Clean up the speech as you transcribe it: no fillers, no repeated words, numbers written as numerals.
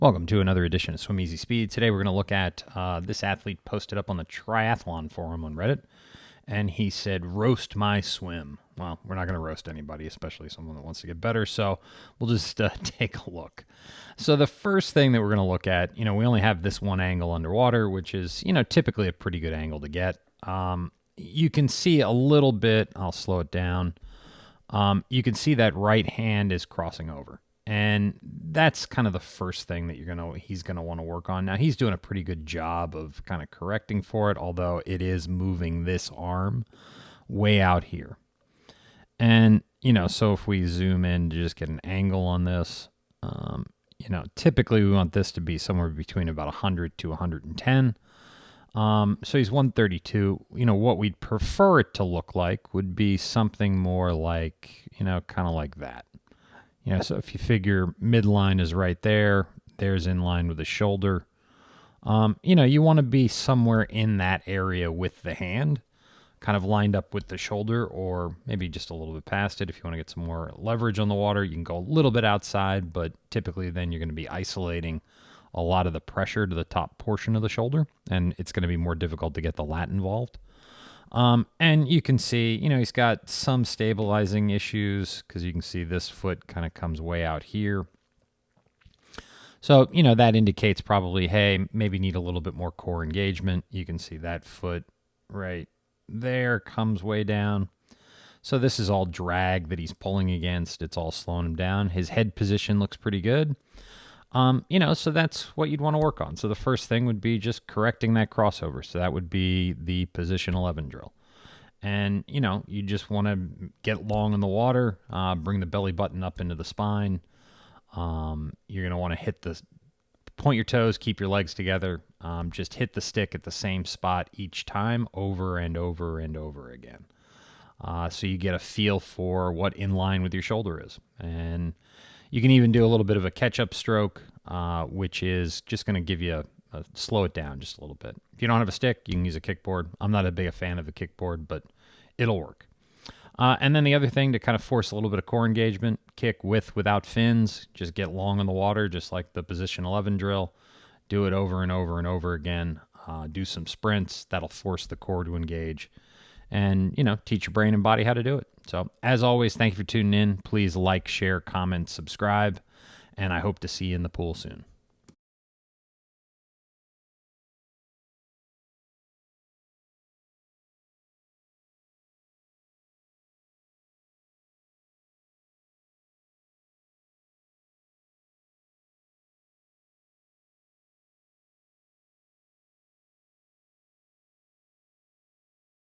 Welcome to another edition of Swim Easy Speed. Today we're going to look at this athlete posted up on the Triathlon Forum on Reddit, and he said, "Roast my swim." Well, we're not going to roast anybody, especially someone that wants to get better, so we'll just take a look. So the first thing that we're going to look at, we only have this one angle underwater, which is, typically a pretty good angle to get. You can see a little bit. I'll slow it down. You can see that right hand is crossing over. And that's kind of the first thing that he's going to want to work on. Now, he's doing a pretty good job of kind of correcting for it, although it is moving this arm way out here. And, so if we zoom in to just get an angle on this, typically we want this to be somewhere between about 100 to 110. So he's 132. What we'd prefer it to look like would be something more like, kind of like that. So if you figure midline is right there, there's in line with the shoulder. You want to be somewhere in that area with the hand, kind of lined up with the shoulder, or maybe just a little bit past it. If you want to get some more leverage on the water, you can go a little bit outside, but typically then you're going to be isolating a lot of the pressure to the top portion of the shoulder, and it's going to be more difficult to get the lat involved. And you can see, he's got some stabilizing issues because you can see this foot kind of comes way out here. So, that indicates probably, hey, maybe need a little bit more core engagement. You can see that foot right there comes way down. So this is all drag that he's pulling against. It's all slowing him down. His head position looks pretty good. So that's what you'd want to work on. So the first thing would be just correcting that crossover. So that would be the position 11 drill. And, you just want to get long in the water, bring the belly button up into the spine. You're going to want to point your toes, keep your legs together. Just hit the stick at the same spot each time over and over and over again. So you get a feel for what in line with your shoulder is. And you can even do a little bit of a catch-up stroke, which is just going to give you slow it down just a little bit. If you don't have a stick, you can use a kickboard. I'm not a big fan of a kickboard, but it'll work. And then the other thing to kind of force a little bit of core engagement, kick with without fins, just get long in the water, just like the position 11 drill. Do it over and over and over again. Do some sprints. That'll force the core to engage. And, teach your brain and body how to do it. So, as always, thank you for tuning in. Please like, share, comment, subscribe, and I hope to see you in the pool soon.